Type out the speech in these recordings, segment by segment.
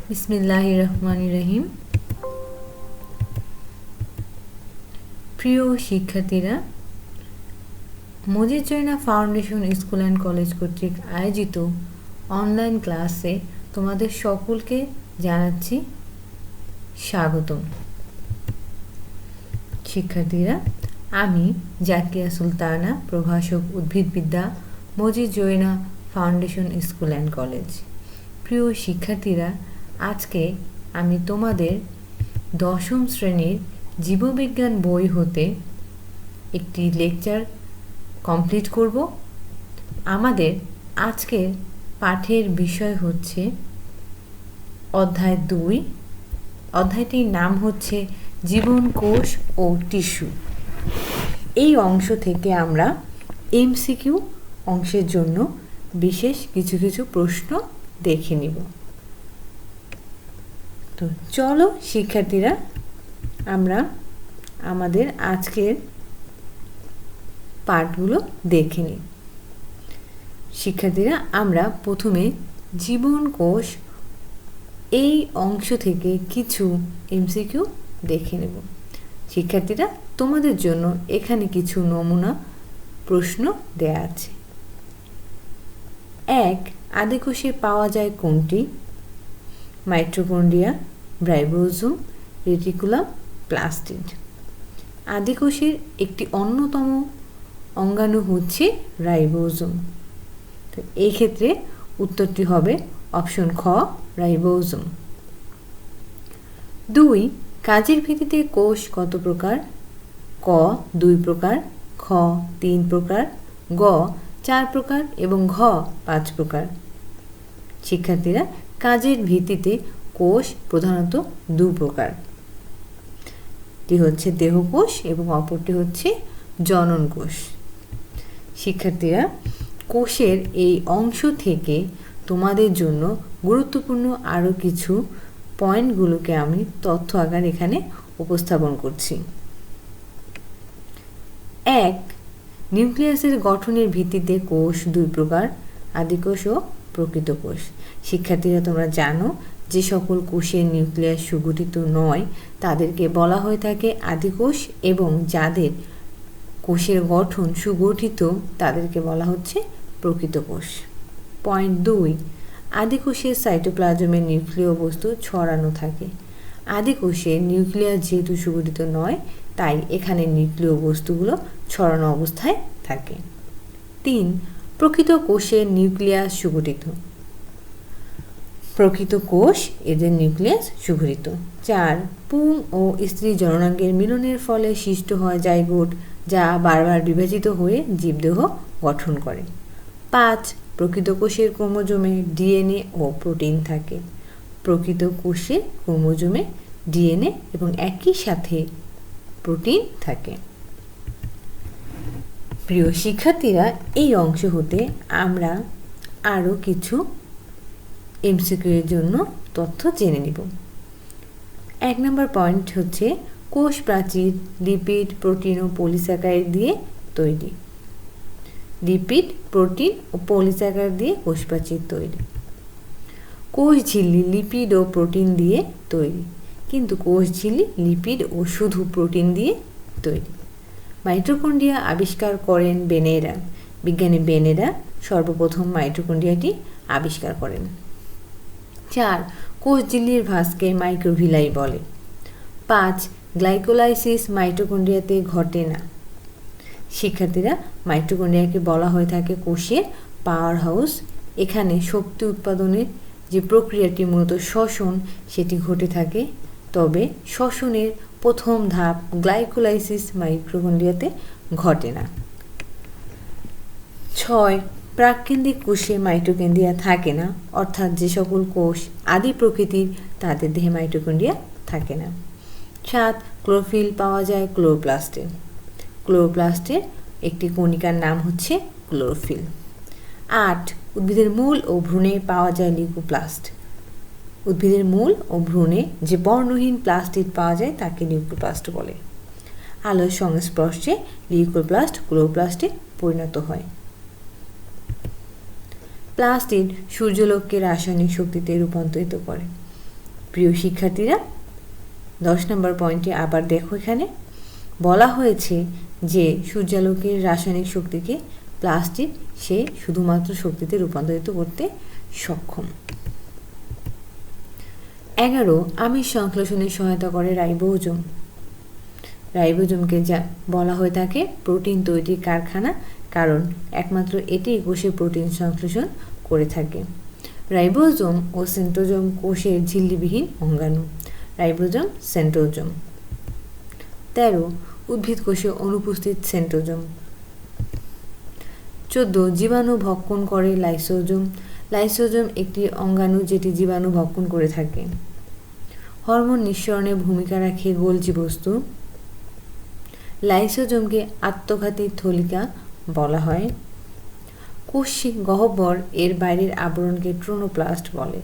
বিসমিল্লাহির রহমানির রহিম। প্রিয় শিক্ষার্থীরা, Majid Joina foundation school and college কর্তৃক আয়োজিত অনলাইন ক্লাসে তোমাদের সকলকে জানাচ্ছি স্বাগতম। শিক্ষার্থীরা, আমি জাকিয়া সুলতানা, প্রভাষক উদ্ভিদবিদ্যা, Majid Joina foundation school and college. প্রিয় শিক্ষার্থীরা, আজকে আমি তোমাদের দশম শ্রেণীর জীববিজ্ঞান বই হতে একটি লেকচার কমপ্লিট করব। আমাদের আজকের পাঠের বিষয় হচ্ছে অধ্যায় 2। অধ্যায়টির নাম হচ্ছে জীবন কোষ ও টিস্যু। এই অংশ থেকে আমরা এমসিকিউ অংশের জন্য বিশেষ কিছু কিছু প্রশ্ন দেখে নিব। তো চলো শিক্ষার্থীরা, আমরা আমাদের আজকের পাঠগুলো দেখে নিই। শিক্ষার্থীরা, আমরা প্রথমে জীবন কোষ এই অংশ থেকে কিছু এমসিকিউ দেখে নেব। শিক্ষার্থীরা, তোমাদের জন্য এখানে কিছু নমুনা প্রশ্ন দেয়া আছে। 1. আদিকোষে পাওয়া যায় কোনটি? Mitochondria, ribosome, reticulum, plastid. আদিকোষের একটি অন্যতম অঙ্গাণু হচ্ছে রাইবোসোম। তো এই ক্ষেত্রে উত্তরটি হবে অপশন খ, রাইবোসোম। 2. কাজের ভিত্তিতে কোষ কত প্রকার? ক 2 প্রকার, খ 3 প্রকার, গ 4 প্রকার এবং ঘ 5 প্রকার। শিক্ষার্থীরা, কাজের ভিত্তিতে কোষ প্রধানত 2 প্রকার। একটি হচ্ছে দেহকোষ এবং অপরটি হচ্ছে জনন কোষ। শিক্ষার্থীরা, কোষের এই অংশ থেকে তোমাদের জন্য গুরুত্বপূর্ণ আরও কিছু পয়েন্টগুলোকে আমি তথ্য আকার এখানে উপস্থাপন করছি। 1. নিউক্লিয়াসের গঠনের ভিত্তিতে কোষ 2 প্রকার, আদিকোষ ও প্রকৃত কোষ। শিক্ষার্থীরা, তোমরা জানো যে সকল কোষের নিউক্লিয়াস সুগঠিত নয় তাদেরকে বলা হয়ে থাকে আদিকোষ, এবং যাদের কোষের গঠন সুগঠিত তাদেরকে বলা হচ্ছে প্রকৃত কোষ। পয়েন্ট 2. আদিকোষের সাইটোপ্লাজমে নিউক্লিয় বস্তু ছড়ানো থাকে। আদিকোষের নিউক্লিয়াস যেহেতু সুগঠিত নয়, তাই এখানে নিউক্লিয় বস্তুগুলো ছড়ানো অবস্থায় থাকে। 3. প্রকৃত কোষের নিউক্লিয়াস সুগঠিত। প্রকৃত কোষ এদের নিউক্লিয়াস সুগঠিত। 4. পুং ও স্ত্রী জননাঙ্গের মিলনের ফলে সৃষ্ট হয় জাইগোট, যা বারবার বিভাজিত হয়ে জীবদেহ গঠন করে। 5. প্রকৃত কোষের ক্রোমোজোমে ডিএনএ ও প্রোটিন থাকে। প্রকৃত কোষের ক্রোমোজোমে ডিএনএ এবং একই সাথে প্রোটিন থাকে। প্রিয় শিক্ষার্থীরা, এই অংশ হতে আমরা আরও কিছু এমসিকিউ এর জন্য তথ্য জেনে নিব। 1 নম্বর পয়েন্ট হচ্ছে কোষ প্রাচীর লিপিড, প্রোটিন ও পলিস্যাকারাইড দিয়ে তৈরি। লিপিড, প্রোটিন ও পলিস্যাকারাইড দিয়ে কোষ প্রাচীর তৈরি। কোষ ঝিল্লি লিপিড ও প্রোটিন দিয়ে তৈরি, কিন্তু কোষ ঝিল্লি লিপিড ও শুধু প্রোটিন দিয়ে তৈরি। মাইটোকন্ড্রিয়া আবিষ্কার করেন বেনেরা। বিজ্ঞানী বেনেরা সর্বপ্রথম মাইটোকন্ড্রিয়াটি আবিষ্কার করেন। 4. কোষ ঝিল্লির ভাঁজকে মাইক্রোভিলাই বলে। 5. গ্লাইকোলাইসিস মাইটোকন্ড্রিয়াতে ঘটে না। শিক্ষার্থীরা, মাইটোকন্ড্রিয়াকে বলা হয়ে থাকে কোষের পাওয়ার হাউস। এখানে শক্তি উৎপাদনের যে প্রক্রিয়াটি মূলত শ্বসন, সেটি ঘটে থাকে, তবে শ্বসনের প্রথম ধাপ গ্লাইকোলাইসিস মাইটোকন্ড্রিয়াতে ঘটে না। 6. প্রাককেন্দ্রিক কোষে মাইটোকন্ড্রিয়া থাকে না, অর্থাৎ যে সকল কোষ আদি প্রকৃতির তাদের দেহে মাইটোকন্ড্রিয়া থাকে না। 7. ক্লোরোফিল পাওয়া যায় ক্লোরোপ্লাস্টে। ক্লোরোপ্লাস্টের একটি কণিকার নাম হচ্ছে ক্লোরোফিল। 8. উদ্ভিদের মূল ও ভ্রূণে পাওয়া যায় লিউকোপ্লাস্ট। উদ্ভিদের মূল ও ভ্রূণে যে বর্ণহীন প্লাস্টিড পাওয়া যায় তাকে লিউকোপ্লাস্ট বলে। আলোর সংস্পর্শে লিউকোপ্লাস্ট ক্লোরোপ্লাস্টে পরিণত হয়। প্লাস্টিড সূর্যালোককে রাসায়নিক শক্তিতে রূপান্তরিত করে। প্রিয় শিক্ষার্থীরা, 10 নম্বর পয়েন্টে আবার দেখো, এখানে বলা হয়েছে যে সূর্যালোকের রাসায়নিক শক্তিকে প্লাস্টিক সে শুধুমাত্র শক্তিতে রূপান্তরিত করতে সক্ষম। 11 আমিষ সংশ্লেষণে সহায়তা করে রাইবোজোম। রাইবোজোমকে যা বলা হয়ে থাকে প্রোটিন তৈরির কারখানা, কারণ একমাত্র এটি কোষে প্রোটিন সংশ্লেষণ করে থাকে। রাইবোজোম ও সেন্ট্রোজোম কোষের ঝিল্লিবিহীন অঙ্গাণু। Ribosome, centrosome. 13 উদ্ভিদ কোষে অনুপস্থিত সেন্ট্রোজোম। 14 জীবাণু ভক্ষণ করে লাইসোজোম। লাইসোজোম একটি অঙ্গাণু যেটি জীবাণু ভক্ষণ করে থাকে। হরমোন নিঃসরণে ভূমিকা রাখে গোলজি বস্তু। লাইসোজোমকে আত্মঘাতী থলিকা বলা হয়। কোষ গহ্বর এর বাইরের আবরণকে ট্রোনোপ্লাস্ট বলে।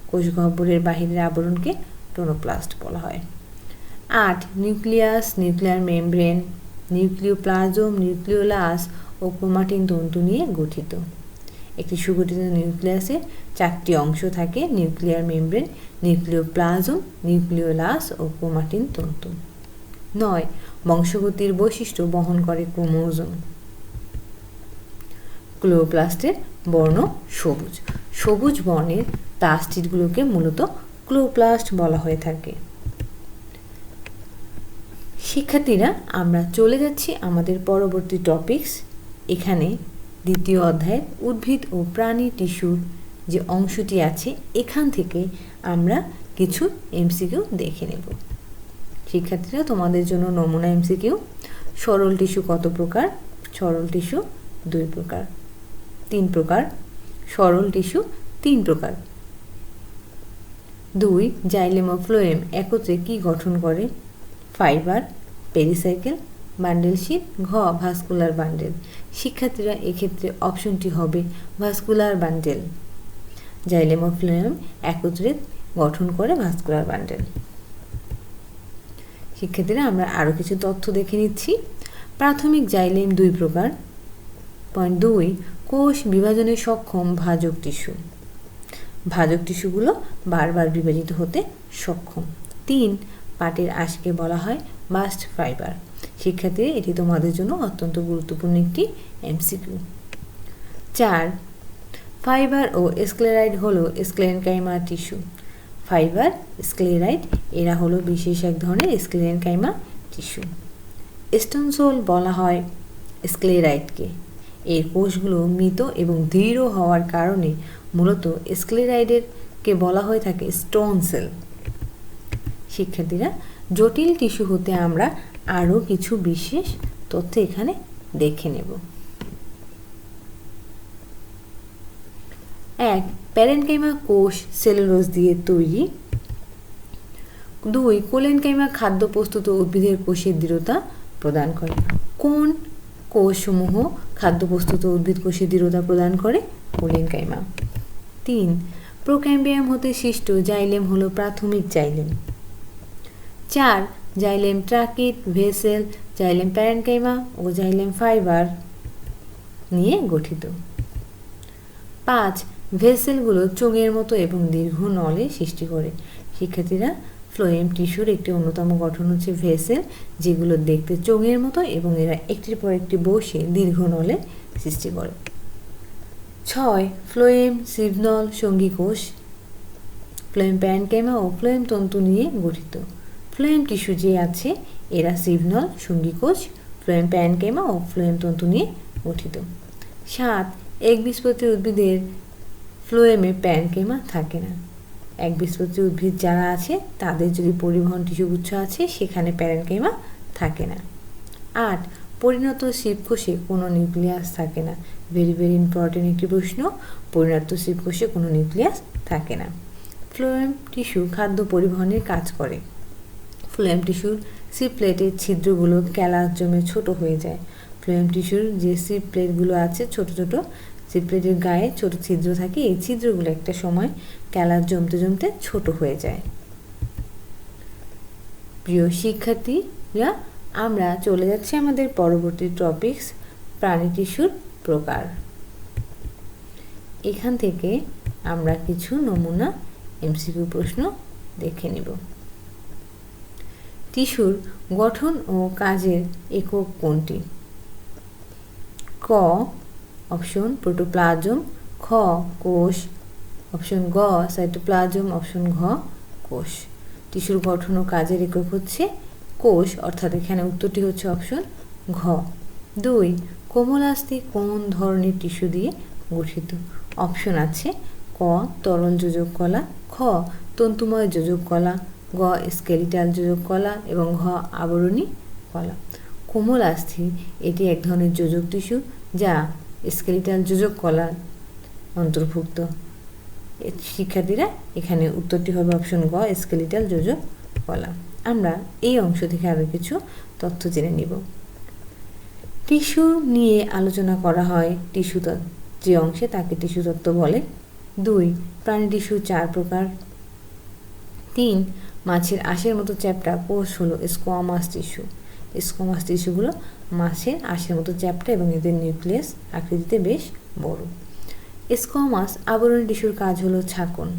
কোষ গহ্বরের বাহিরের আবরণকে ট্রোনোপ্লাস্ট বলা হয়। 8 nucleus, nuclear membrane, nucleoplasm, nucleolus ও ক্রোমাটিন তন্তু নিয়ে গঠিত। একটি সুগঠিত নিউক্লিয়াসে 4টি অংশ থাকে: নিউক্লিয়ার মেমব্রেন, নিউক্লিওপ্লাজম, নিউক্লিওলাস ও ক্রোমাটিন তন্তু। 9 বংশগতির বৈশিষ্ট্য বহন করে ক্রোমোজোম। ক্লোরোপ্লাস্টের বর্ণ সবুজ। সবুজ বর্ণের প্লাস্টিডগুলোকে মূলত ক্লোরোপ্লাস্ট বলা হয়ে থাকে। শিক্ষার্থীরা, আমরা চলে যাচ্ছি আমাদের পরবর্তী টপিকস। এখানে দ্বিতীয় অধ্যায়ে উদ্ভিদ ও প্রাণী টিস্যুর যে অংশটি আছে এখান থেকে আমরা কিছু এমসিকিউ দেখে নেব। শিক্ষার্থীরা, তোমাদের জন্য নমুনা এমসিকিউ: সরল টিস্যু কত প্রকার? সরল টিস্যু 2 প্রকার। 3 প্রকার। সরল টিস্যু 3 প্রকার। 2 জাইলেম ও ফ্লোয়েম একত্রে কি গঠন করে? ফাইবার, পেরিসাইকেল, বান্ডেল শীট, ঘ ভাস্কুলার বান্ডেল। শিক্ষার্থীরা, এক্ষেত্রে অপশনটি হবে ভাস্কুলার বান্ডেল। জাইলেম ও ফ্লোয়েম একত্রে গঠন করে ভাস্কুলার বান্ডেল। শিক্ষার্থীরা, আমরা আরও কিছু তথ্য দেখে নিচ্ছি। প্রাথমিক জাইলেম 2 প্রকার। পয়েন্ট 2 কোষ বিভাজনে সক্ষম ভাজক টিস্যু। ভাজক টিস্যুগুলো বারবার বিভাজিত হতে সক্ষম। 3 পাটের আঁশকে বলা হয় বাস্ট ফাইবার। শিক্ষার্থীরা, এটি তোমাদের জন্য অত্যন্ত গুরুত্বপূর্ণ একটি এমসিকিউ। 4 ফাইবার ও স্ক্লেরাইড হলো স্ক্লেরেনকাইমা টিস্যু। ফাইবার, স্ক্লেরাইড এরা হলো বিশেষ এক ধরনের স্ক্লেরেনকাইমা টিস্যু। স্টোনসোল বলা হয় স্ক্লেরাইডকে। এর কোষগুলো মৃত এবং দৃঢ় হওয়ার কারণে মূলত স্ক্লেরাইডেরকে বলা হয়ে থাকে স্টোন সেল। শিক্ষার্থীরা, জটিল টিস্যু হতে আমরা আরও কিছু বিশেষ তথ্য এখানে দেখে নেব। 1 প্যারেনকাইমা কোষ সেলুলোজ দিয়ে তৈরি। 2 কোলেনকাইমা খাদ্য প্রস্তুত উদ্ভিদের কোষের দৃঢ়তা প্রদান করে। কোন কোষসমূহ খাদ্য প্রস্তুত উদ্ভিদ কোষের দৃঢ়তা প্রদান করে? কোলেনকাইমা। 3 প্রোক্যাম্বিয়াম হতে সৃষ্ট জাইলেম হলো প্রাথমিক xylem. 4 xylem tracheid, vessel, xylem parenchyma ও জাইলেম ফাইবার নিয়ে গঠিত। 5 ভেসেলগুলো চোঙের মতো এবং দীর্ঘ নলে সৃষ্টি করে। শিক্ষার্থীরা, ফ্লোয়েম টিস্যুর একটি অন্যতম গঠন হচ্ছে ভেসেল, যেগুলো দেখতে চোঙের মতো এবং এরা একটির পর একটি বসে দীর্ঘ নলে সৃষ্টি করে। 6 ফ্লোয়েম সিভনল সঙ্গী কোষ। ফ্লোয়েম প্যারেনকাইমা ও ফ্লোয়েম তন্তু নিয়ে গঠিত। ফ্লোয়েম টিস্যু যে আছে এরা সিভনল সঙ্গী কোষ, ফ্লোয়েম প্যারেনকাইমা ও ফ্লোয়েম তন্তু নিয়ে গঠিত। 7 একবীজপত্রী উদ্ভিদের ফ্লোয়েমে প্যারেনকাইমা থাকে না। একবীজপত্রী উদ্ভিদ যারা আছে তাদের যদি পরিবহন টিস্যুগুচ্ছ আছে সেখানে প্যারেনকাইমা থাকে না। 8 পরিণত শিবকোষে কোনো নিউক্লিয়াস থাকে না। ভেরি ভেরি ইম্পর্টেন্ট একটি প্রশ্ন, পরিণত শিবকোষে কোনো নিউক্লিয়াস থাকে না। ফ্লোয়েম টিস্যু খাদ্য পরিবহনের কাজ করে। ফ্লোয়েম টিস্যুর সিপ প্লেটের ছিদ্রগুলো ক্যালাস জমে ছোট হয়ে যায়। ফ্লোয়েম টিস্যুর যে সিপ প্লেটগুলো আছে ছোট ছোট সিপ প্লেটের গায়ে ছোট ছিদ্র থাকে, এই ছিদ্রগুলো একটা সময় ক্যালাস জমতে জমতে ছোট হয়ে যায়। প্রিয় শিক্ষার্থীরা, আমরা চলে যাচ্ছি আমাদের পরবর্তী টপিকস প্রাণী টিস্যুর প্রকার। এখান থেকে আমরা কিছু নমুনা এমসিকিউ প্রশ্ন দেখে নিব। টিস্যুর গঠন ও কাজের একক কোনটি? ক অপশন প্রোটোপ্লাজম, খ কোষ, অপশন গ সাইটোপ্লাজম, অপশন ঘ কোষ। টিস্যুর গঠন ও কাজের একক হচ্ছে কোষ, অর্থাৎ এখানে উত্তরটি হচ্ছে অপশন ঘ। 2 কোমলাস্থি কোন ধরনের টিস্যু দিয়ে গঠিত? অপশন আছে ক তরল যোজক কলা, খ তন্তুময় যোজক কলা, গ স্কেলিটাল যোজক কলা এবং ঘ আবরণী কলা। কোমলাস্থি এটি এক ধরনের যোজক টিস্যু যা স্কেলিটাল যোজক কলার অন্তর্ভুক্ত। শিক্ষার্থীরা এখানে উত্তরটি হবে অপশন গ স্কেলিটাল যোজক কলা। আমরা এই অংশ থেকে আরও কিছু তথ্য জেনে নিব। টিস্যু নিয়ে আলোচনা করা হয় টিস্যু যে অংশে তাকে টিস্যু তত্ত্ব বলে। 2 প্রাণী টিস্যু 4 প্রকার। 3 মাছের আঁশের মতো চ্যাপ্টা কোষ হলো স্কোয়ামাস টিস্যু। স্কোয়ামাস টিস্যুগুলো মাছের আঁশের মতো চ্যাপ্টা এবং এদের নিউক্লিয়াস আকৃতিতে বেশ বড়। স্কোয়ামাস আবরণী টিস্যুর কাজ হলো ছাঁকন।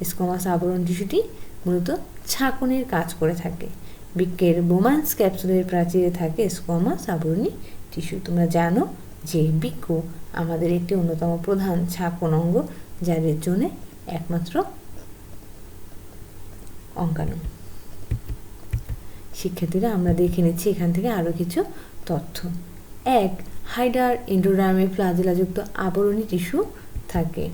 স্কোয়ামাস আবরণ টিস্যুটি মূলত ছাঁকনের কাজ করে থাকে। বৃক্কের বোমান্স ক্যাপসুলের প্রাচীরে থাকে স্কোয়ামাস আবরণী টিস্যু। তোমরা জানো যে বৃক্ক আমাদের একটি অন্যতম প্রধান ছাঁকন অঙ্গ, যাদের জন্য একমাত্র অঙ্গাণু। শিক্ষার্থীরা আমরা দেখে নিচ্ছি এখান থেকে আরও কিছু তথ্য। 1 হাইডার এন্ডোডার্মে ফ্লাজেলাযুক্ত আবরণী টিস্যু থাকে।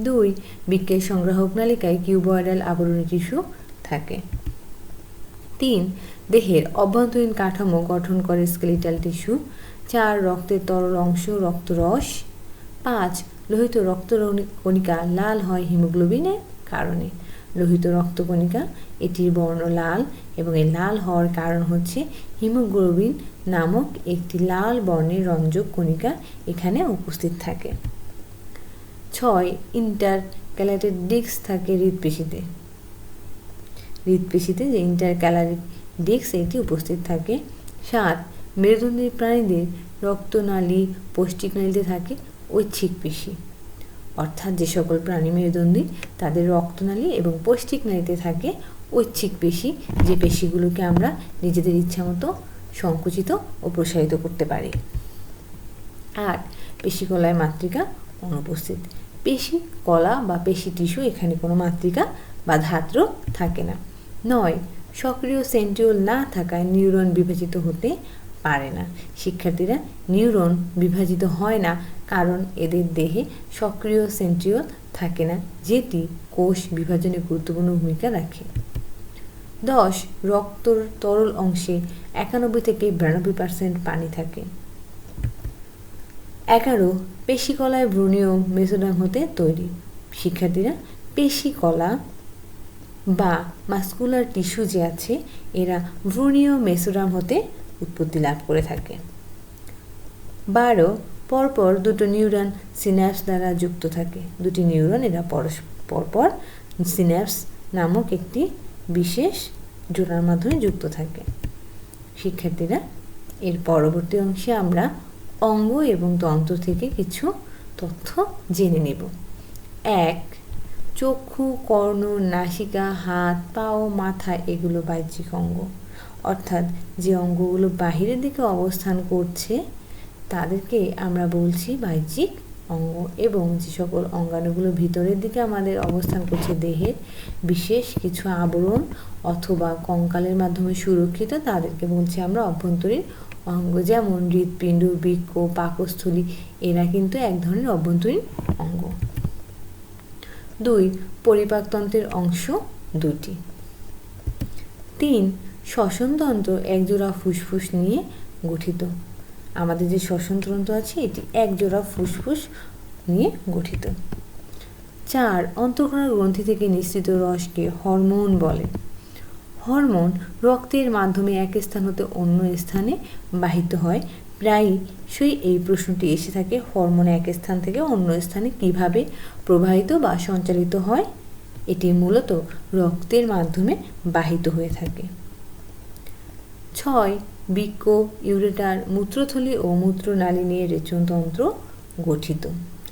2 বৃক্কের সংগ্রাহক নালিকায় কিউবয়েডাল আবরণী টিস্যু থাকে। 3 দেহের অভ্যন্তরীণ কাঠামো গঠন করে স্কেলিটাল টিস্যু। 4 রক্তের তরল অংশ রক্তরস। 5 লোহিত রক্তকণিকা লাল হয় হিমোগ্লোবিনের কারণে। লোহিত রক্তকণিকা এটির বর্ণ লাল এবং এই লাল হওয়ার কারণ হচ্ছে হিমোগ্লোবিন নামক একটি লাল বর্ণের রঞ্জক কণিকা এখানে উপস্থিত থাকে। 6 ইন্টারক্যালারেটেড ডিস্ক থাকে হৃৎপেশিতে। হৃৎপেশিতে যে ইন্টারক্যালারেটেড ডিস্ক এটি উপস্থিত থাকে। 7 মেরুদণ্ডী প্রাণীদের রক্তনালী পৌষ্টিকনালীতে থাকে ঐচ্ছিক পেশি। অর্থাৎ যে সকল প্রাণী মেরুদণ্ডী তাদের রক্তনালী এবং পৌষ্টিকনালীতে থাকে ঐচ্ছিক পেশি, যে পেশিগুলোকে আমরা নিজেদের ইচ্ছামতো সংকুচিত ও প্রসারিত করতে পারি। 8 পেশিকলায় মাতৃকা অনুপস্থিত। পেশি কলা বা পেশি টিস্যু এখানে কোনো মাতৃকা বা ধাত্র থাকে না। 9 সক্রিয় সেন্ট্রিওল না থাকায় নিউরন বিভাজিত হতে পারে না। শিক্ষার্থীরা নিউরন বিভাজিত হয় না কারণ এদের দেহে সক্রিয় সেন্ট্রিওল থাকে না, যেটি কোষ বিভাজনে গুরুত্বপূর্ণ ভূমিকা রাখে। 10 রক্তর তরল অংশে 91 থেকে 92% পানি থাকে। 11 পেশিকলায় ভ্রূণীয় মেসোডার্ম হতে তৈরি। শিক্ষার্থীরা পেশিকলা বা মাস্কুলার টিস্যু যে আছে এরা ভ্রূণীয় মেসোডার্ম হতে উৎপত্তি লাভ করে থাকে। 12 পরপর দুটো নিউরন সিন্যাপস দ্বারা যুক্ত থাকে। দুটি নিউরন এরা পরপর সিন্যাপস নামক একটি বিশেষ জোড়ার মাধ্যমে যুক্ত থাকে। শিক্ষার্থীরা এর পরবর্তী অংশে আমরা অঙ্গ এবং তন্ত্র থেকে কিছু তথ্য জেনে নেব। 1 চক্ষু, কর্ণ, নাসিকা, হাত, পা ও মাথা এগুলো বাহ্যিক অঙ্গ। অর্থাৎ যে অঙ্গগুলো বাহিরের দিকে অবস্থান করছে তাদেরকে আমরা বলছি বাহ্যিক অঙ্গ, এবং যে সকল অঙ্গাণুগুলো ভিতরের দিকে আমাদের অবস্থান করছে দেহের বিশেষ কিছু আবরণ অথবা কঙ্কালের মাধ্যমে সুরক্ষিত, তাদেরকে বলছি আমরা অভ্যন্তরীণ অঙ্গ। যেমন হৃৎপিণ্ড, বৃক্ক, পাকস্থলী এরা কিন্তু এক ধরনের অভ্যন্তরীণ অঙ্গ। 2 পরিপাকতন্ত্রের অংশ 2টি। 3 শ্বসনতন্ত্র একজোড়া ফুসফুস নিয়ে গঠিত। আমাদের যে শ্বসনতন্ত্র আছে এটি একজোড়া ফুসফুস নিয়ে গঠিত। 4 অন্তঃকোণার গ্রন্থি থেকে নিঃসৃত রসকে হরমোন বলে। হরমোন রক্তের মাধ্যমে এক স্থান হতে অন্য স্থানে বাহিত হয়। প্রায়শই এই প্রশ্নটি এসে থাকে, হরমোন এক স্থান থেকে অন্য স্থানে কিভাবে প্রবাহিত বা সঞ্চালিত হয়? এটি মূলত রক্তের মাধ্যমে বাহিত হয়ে থাকে। 6 বৃক্ক, ইউরেটার, মূত্রথলি ও মূত্রনালী নিয়ে রেচনতন্ত্র গঠিত।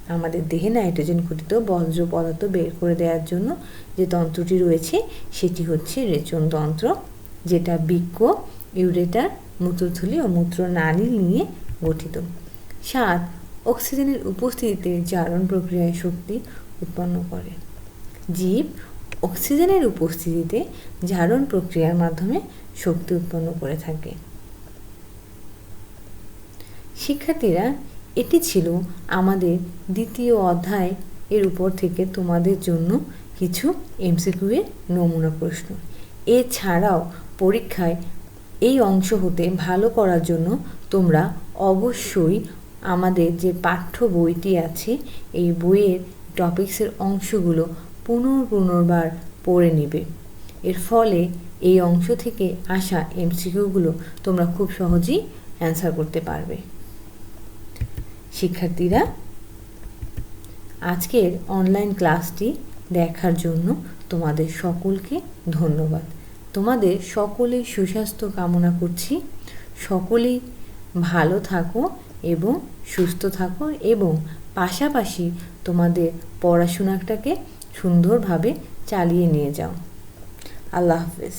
আমাদের দেহে নাইট্রোজেন ঘটিত বর্জ্য পদার্থ বের করে দেওয়ার জন্য যে তন্ত্রটি রয়েছে সেটি হচ্ছে রেচন তন্ত্র, যেটা বৃক্ক, ইউরেটার, মূত্রথলি ও মূত্রনালী নিয়ে গঠিত। 7. অক্সিজেনের উপস্থিতিতে জারণ প্রক্রিয়ায় শক্তি উৎপন্ন করে। জীব অক্সিজেনের উপস্থিতিতে জারণ প্রক্রিয়ার মাধ্যমে শক্তি উৎপন্ন করে থাকে। শিক্ষার্থীরা, এটি ছিল আমাদের দ্বিতীয় অধ্যায় এর উপর থেকে তোমাদের জন্য কিছু এমসিকিউ এর নমুনা প্রশ্ন। এছাড়াও পরীক্ষায় এই অংশ হতে ভালো করার জন্য তোমরা অবশ্যই আমাদের যে পাঠ্য বইটি আছে এই বইয়ের টপিক্সের অংশগুলো পুনর্বার পড়ে নেবে। এর ফলে এই অংশ থেকে আসা এমসিকিউগুলো তোমরা খুব সহজেই অ্যান্সার করতে পারবে। শিক্ষার্থীরা, আজকের অনলাইন ক্লাসটি দেখার জন্য তোমাদের সকলকে ধন্যবাদ। তোমাদের সকলের সুস্বাস্থ্য কামনা করছি। সকলেই ভালো থাকো এবং সুস্থ থাকো এবং পাশাপাশি তোমাদের পড়াশোনাটাকে সুন্দরভাবে চালিয়ে নিয়ে যাও। আল্লাহ হাফেজ।